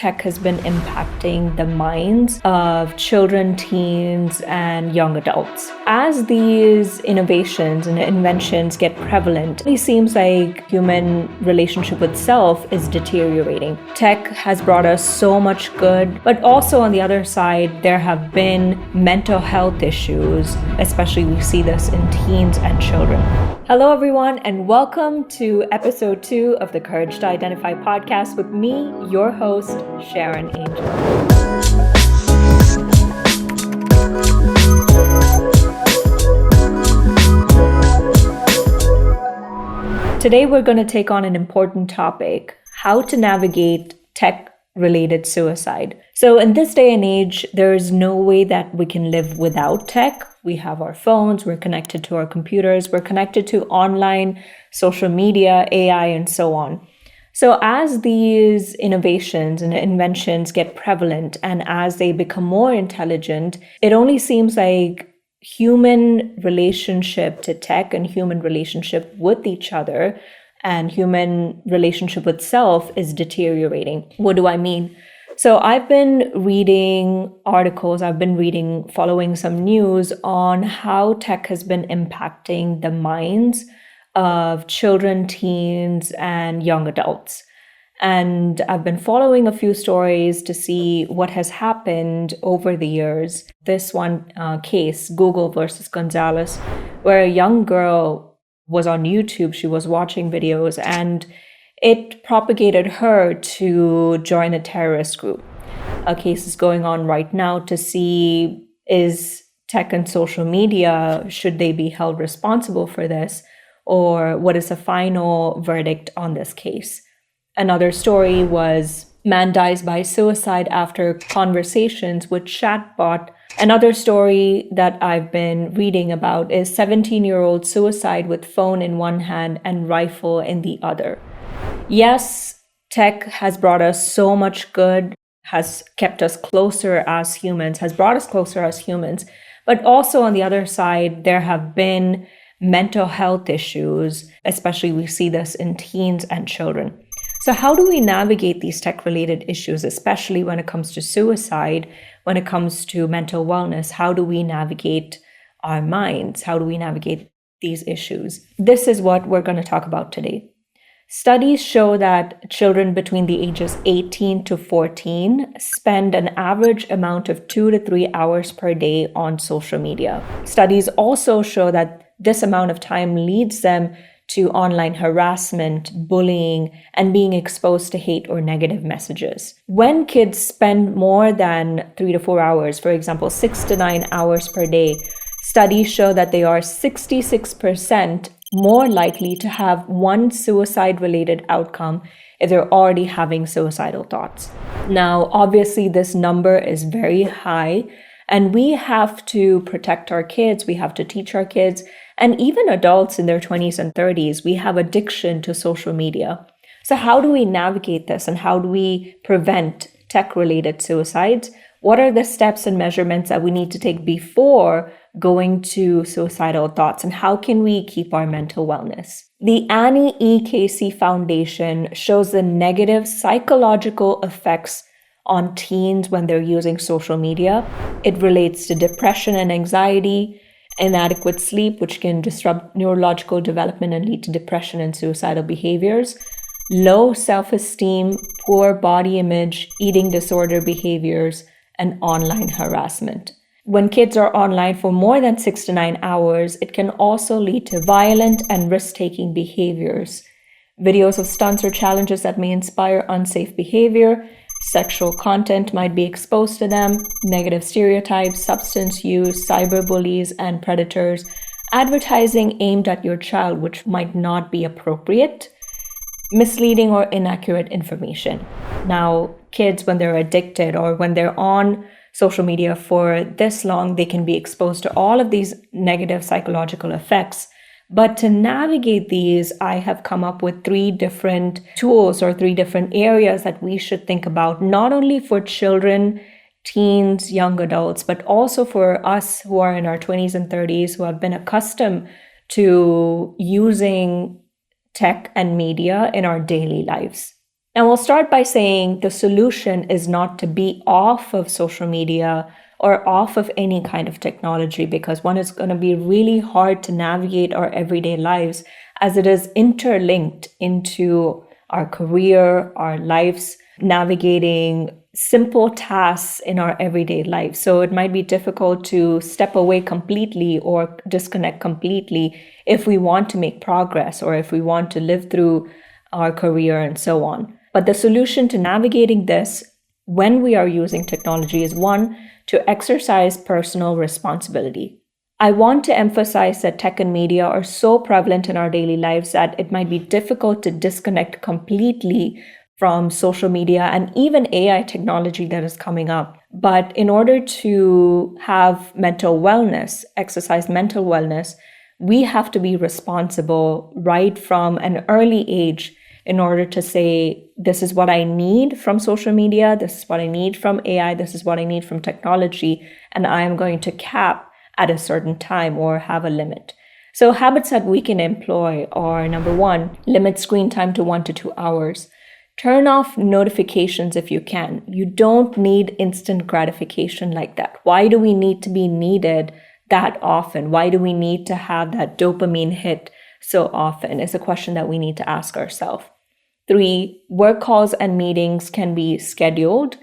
tech has been impacting the minds of children, teens, and young adults. As these innovations and inventions get prevalent, it seems like human relationship with self is deteriorating. Tech has brought us so much good, but also on the other side, there have been mental health issues, especially we see this in teens and children. Hello, everyone, and welcome to episode 2 of the Courage to Identify podcast with me, your host, Sharon Angel. Today, we're going to take on an important topic, how to navigate tech-related suicide. So in this day and age, there's no way that we can live without tech. We have our phones, we're connected to our computers, we're connected to online, social media, AI, and so on. So as these innovations and inventions get prevalent and as they become more intelligent, it only seems like human relationship to tech and human relationship with each other and human relationship with self is deteriorating. What do I mean? So I've been reading articles, following some news on how tech has been impacting the minds of children, teens, and young adults. And I've been following a few stories to see what has happened over the years. This one case, Google versus Gonzalez, where a young girl was on YouTube, she was watching videos, and it propagated her to join a terrorist group. A case is going on right now to see, is tech and social media, should they be held responsible for this? Or what is the final verdict on this case? Another story was man dies by suicide after conversations with chatbot. Another story that I've been reading about is 17-year-old suicide with phone in one hand and rifle in the other. Yes, tech has brought us so much good, has kept us closer as humans, has brought us closer as humans, but also on the other side, there have been mental health issues, especially we see this in teens and children. So how do we navigate these tech-related issues, especially when it comes to suicide, when it comes to mental wellness? How do we navigate our minds? How do we navigate these issues? This is what we're going to talk about today. Studies show that children between the ages 18 to 14 spend an average amount of 2 to 3 hours per day on social media. Studies also show that this amount of time leads them to online harassment, bullying, and being exposed to hate or negative messages. When kids spend more than 3 to 4 hours, for example, 6 to 9 hours per day, studies show that they are 66% more likely to have one suicide-related outcome if they're already having suicidal thoughts. Now, obviously, this number is very high, and we have to protect our kids, we have to teach our kids, and even adults in their 20s and 30s, we have addiction to social media. So how do we navigate this, and how do we prevent tech-related suicides? What are the steps and measurements that we need to take before going to suicidal thoughts, and how can we keep our mental wellness? The Annie E. Casey Foundation shows the negative psychological effects on teens when they're using social media. It relates to depression and anxiety, inadequate sleep, which can disrupt neurological development and lead to depression and suicidal behaviors, low self-esteem, poor body image, eating disorder behaviors, and online harassment. When kids are online for more than 6 to 9 hours, it can also lead to violent and risk-taking behaviors. Videos of stunts or challenges that may inspire unsafe behavior, sexual content might be exposed to them, negative stereotypes, substance use, cyberbullies, and predators, advertising aimed at your child which might not be appropriate, misleading or inaccurate information. Now, kids, when they're addicted or when they're on social media for this long, they can be exposed to all of these negative psychological effects. But to navigate these, I have come up with 3 different tools or 3 different areas that we should think about, not only for children, teens, young adults, but also for us who are in our 20s and 30s who have been accustomed to using tech and media in our daily lives. Now, we'll start by saying the solution is not to be off of social media or off of any kind of technology, because one is going to be really hard to navigate our everyday lives as it is interlinked into our career, our lives, navigating simple tasks in our everyday life. So it might be difficult to step away completely or disconnect completely if we want to make progress or if we want to live through our career and so on. But the solution to navigating this when we are using technology is one, to exercise personal responsibility. I want to emphasize that tech and media are so prevalent in our daily lives that it might be difficult to disconnect completely from social media and even AI technology that is coming up. But in order to have mental wellness, exercise mental wellness, we have to be responsible right from an early age in order to say, this is what I need from social media, this is what I need from AI, this is what I need from technology, and I am going to cap at a certain time or have a limit. So habits that we can employ are, number one, limit screen time to 1 to 2 hours. Turn off notifications if you can. You don't need instant gratification like that. Why do we need to be needed that often? Why do we need to have that dopamine hit so often? Is a question that we need to ask ourselves. 3, work calls and meetings can be scheduled,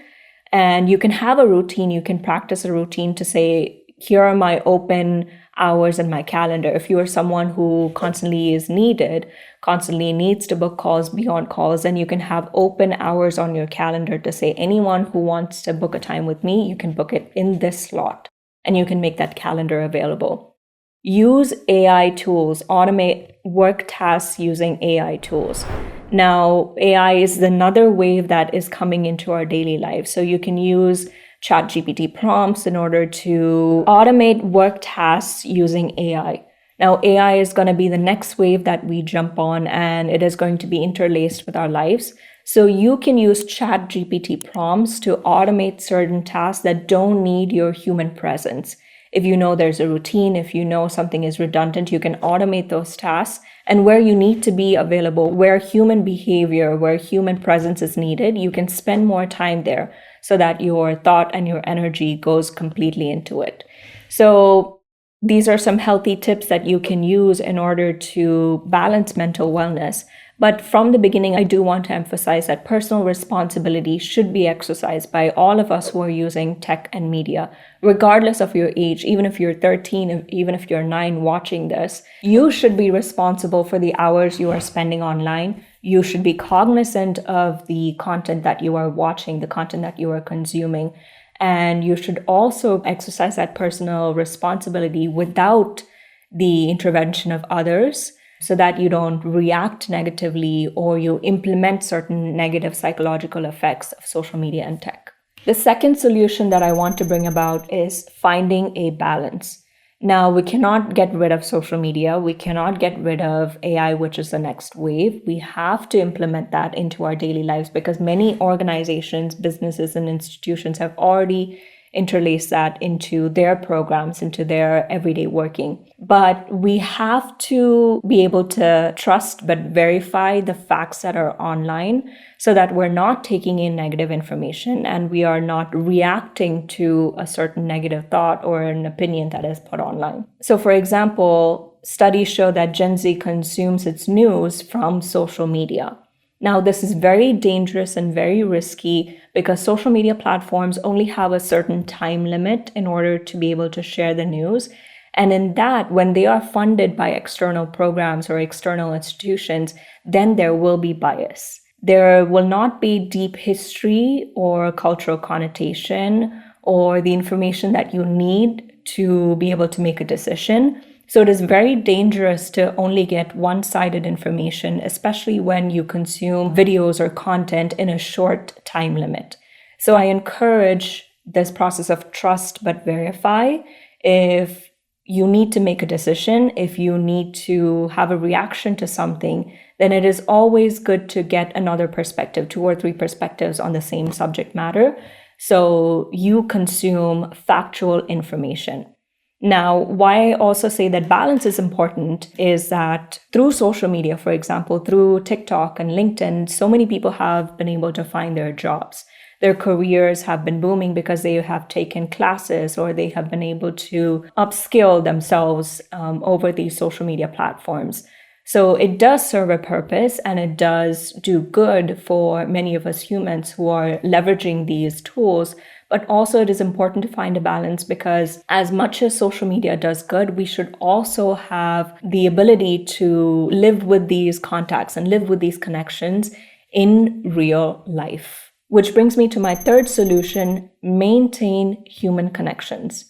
and you can have a routine. You can practice a routine to say, here are my open hours in my calendar. If you are someone who constantly is needed, constantly needs to book calls beyond calls, then you can have open hours on your calendar to say, anyone who wants to book a time with me, you can book it in this slot, and you can make that calendar available. Use AI tools, automate work tasks using AI tools. Now, AI is another wave that is coming into our daily lives. So you can use ChatGPT prompts in order to automate work tasks using AI. Now, AI is going to be the next wave that we jump on, and it is going to be interlaced with our lives. So you can use ChatGPT prompts to automate certain tasks that don't need your human presence. If you know there's a routine, if you know something is redundant, you can automate those tasks. And where you need to be available, where human behavior, where human presence is needed, you can spend more time there so that your thought and your energy goes completely into it. So these are some healthy tips that you can use in order to balance mental wellness. But from the beginning, I do want to emphasize that personal responsibility should be exercised by all of us who are using tech and media, regardless of your age. Even if you're 13, even if you're 9 watching this, you should be responsible for the hours you are spending online. You should be cognizant of the content that you are watching, the content that you are consuming. And you should also exercise that personal responsibility without the intervention of others, so that you don't react negatively or you implement certain negative psychological effects of social media and tech. The second solution that I want to bring about is finding a balance. Now, we cannot get rid of social media. We cannot get rid of AI, which is the next wave. We have to implement that into our daily lives because many organizations, businesses, and institutions have already interlace that into their programs, into their everyday working. But we have to be able to trust but verify the facts that are online so that we're not taking in negative information and we are not reacting to a certain negative thought or an opinion that is put online. So for example, studies show that Gen Z consumes its news from social media. Now, this is very dangerous and very risky because social media platforms only have a certain time limit in order to be able to share the news. And in that, when they are funded by external programs or external institutions, then there will be bias. There will not be deep history or cultural connotation or the information that you need to be able to make a decision. So it is very dangerous to only get one-sided information, especially when you consume videos or content in a short time limit. So I encourage this process of trust but verify. If you need to make a decision, if you need to have a reaction to something, then it is always good to get another perspective, 2 or 3 perspectives on the same subject matter. So you consume factual information. Now, why I also say that balance is important is that through social media, for example, through TikTok and LinkedIn, so many people have been able to find their jobs. Their careers have been booming because they have taken classes or they have been able to upskill themselves over these social media platforms. So it does serve a purpose and it does do good for many of us humans who are leveraging these tools. But also it is important to find a balance because as much as social media does good, we should also have the ability to live with these contacts and live with these connections in real life. Which brings me to my third solution, maintain human connections.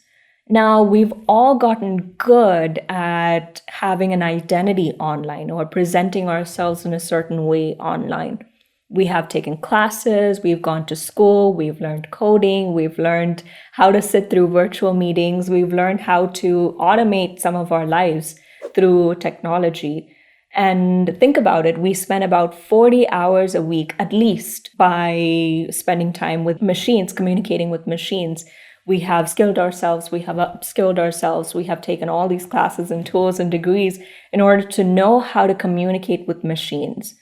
Now, we've all gotten good at having an identity online or presenting ourselves in a certain way online. We have taken classes, we've gone to school, we've learned coding, we've learned how to sit through virtual meetings, we've learned how to automate some of our lives through technology. And think about it, we spend about 40 hours a week, at least, by spending time with machines, communicating with machines. We have skilled ourselves, we have upskilled ourselves, we have taken all these classes and tools and degrees in order to know how to communicate with machines.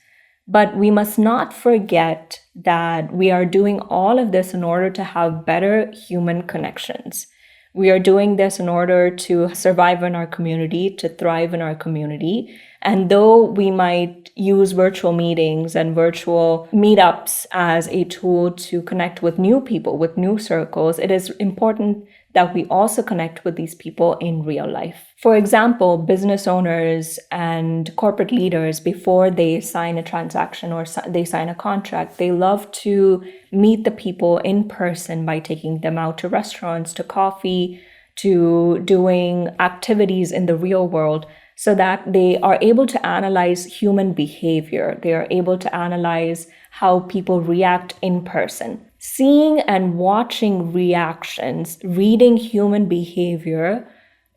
But we must not forget that we are doing all of this in order to have better human connections. We are doing this in order to survive in our community, to thrive in our community. And though we might use virtual meetings and virtual meetups as a tool to connect with new people, with new circles, it is important that we also connect with these people in real life. For example, business owners and corporate leaders, before they sign a transaction or they sign a contract, they love to meet the people in person by taking them out to restaurants, to coffee, to doing activities in the real world, so that they are able to analyze human behavior. They are able to analyze how people react in person. Seeing and watching reactions, reading human behavior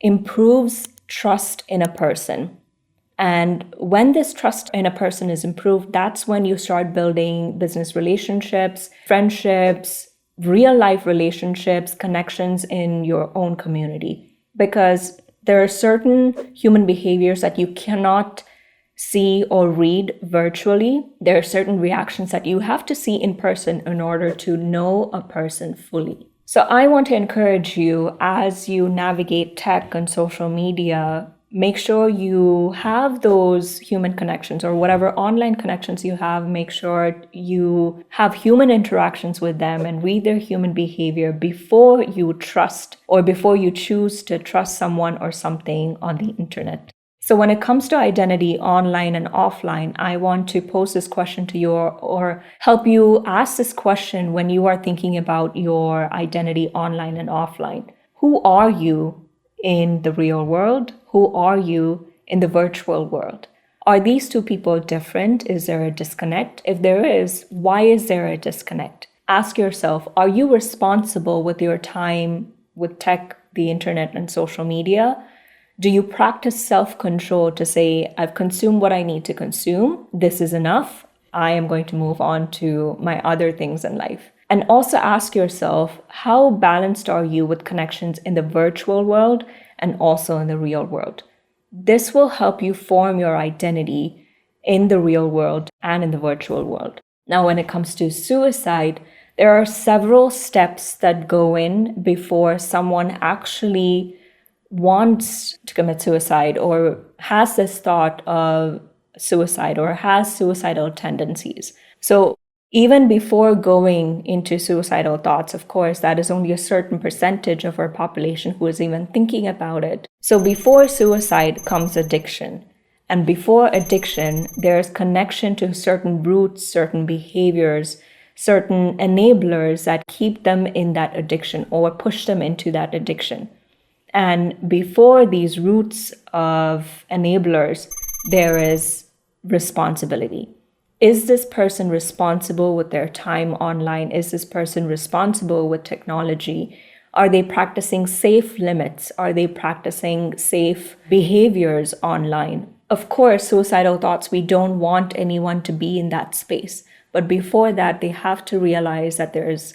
improves trust in a person. And when this trust in a person is improved, that's when you start building business relationships, friendships, real life relationships, connections in your own community. Because there are certain human behaviors that you cannot see or read virtually. There are certain reactions that you have to see in person in order to know a person fully. So I want to encourage you, as you navigate tech and social media, make sure you have those human connections or whatever online connections you have. Make sure you have human interactions with them and read their human behavior before you trust or before you choose to trust someone or something on the internet. So when it comes to identity online and offline, I want to pose this question to you or help you ask this question when you are thinking about your identity online and offline. Who are you in the real world? Who are you in the virtual world? Are these two people different? Is there a disconnect? If there is, why is there a disconnect? Ask yourself, are you responsible with your time with tech, the internet, and social media? Do you practice self-control to say, I've consumed what I need to consume. This is enough. I am going to move on to my other things in life. And also ask yourself, how balanced are you with connections in the virtual world and also in the real world? This will help you form your identity in the real world and in the virtual world. Now, when it comes to suicide, there are several steps that go in before someone actually wants to commit suicide or has this thought of suicide or has suicidal tendencies. So even before going into suicidal thoughts, of course, that is only a certain percentage of our population who is even thinking about it. So before suicide comes addiction. And before addiction, there's connection to certain roots, certain behaviors, certain enablers that keep them in that addiction or push them into that addiction. And before these roots of enablers, there is responsibility. Is this person responsible with their time online? Is this person responsible with technology? Are they practicing safe limits? Are they practicing safe behaviors online? Of course, suicidal thoughts, we don't want anyone to be in that space. But before that, they have to realize that there is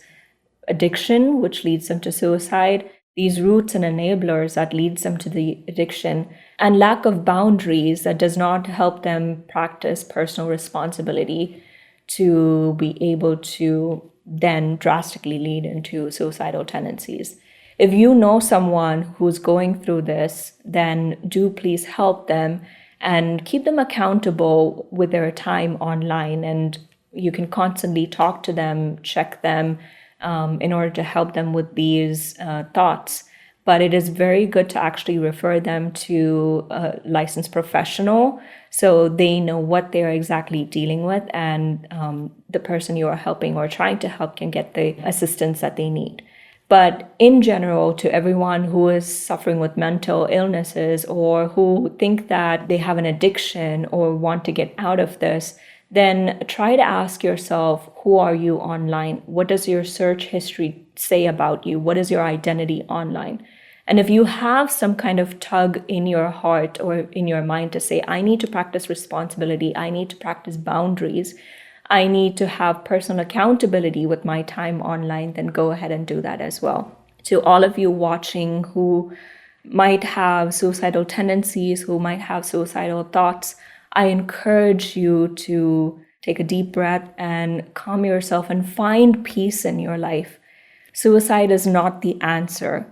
addiction, which leads them to suicide. these roots and enablers that leads them to the addiction, and lack of boundaries that does not help them practice personal responsibility to be able to then drastically lead into suicidal tendencies. If you know someone who's going through this, then do please help them and keep them accountable with their time online. And you can constantly talk to them, check them, in order to help them with these thoughts. But it is very good to actually refer them to a licensed professional so they know what they're exactly dealing with, and the person you are helping or trying to help can get the assistance that they need. But in general, to everyone who is suffering with mental illnesses or who think that they have an addiction or want to get out of this, then try to ask yourself, who are you online? What does your search history say about you? What is your identity online? And if you have some kind of tug in your heart or in your mind to say, I need to practice responsibility, I need to practice boundaries, I need to have personal accountability with my time online, then go ahead and do that as well. To all of you watching who might have suicidal tendencies, who might have suicidal thoughts, I encourage you to take a deep breath and calm yourself and find peace in your life. Suicide is not the answer.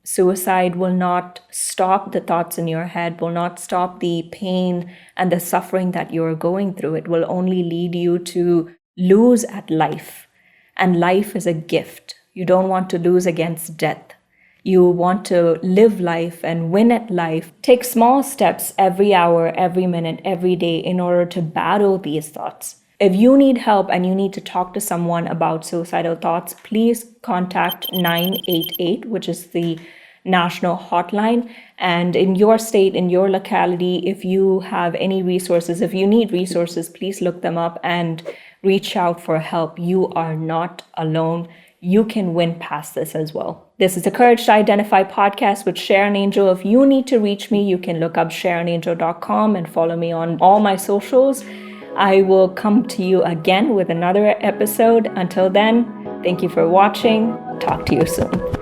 Suicide will not stop the thoughts in your head, will not stop the pain and the suffering that you're going through. It will only lead you to lose at life. And life is a gift. You don't want to lose against death. You want to live life and win at life. Take small steps every hour, every minute, every day in order to battle these thoughts. If you need help and you need to talk to someone about suicidal thoughts, please contact 988, which is the national hotline. And in your state, in your locality, if you have any resources, if you need resources, please look them up and reach out for help. You are not alone. You can win past this as well. This is the Courage to Identify podcast with Sharon Angel. If you need to reach me, you can look up SharonAngel.com and follow me on all my socials. I will come to you again with another episode. Until then, thank you for watching. Talk to you soon.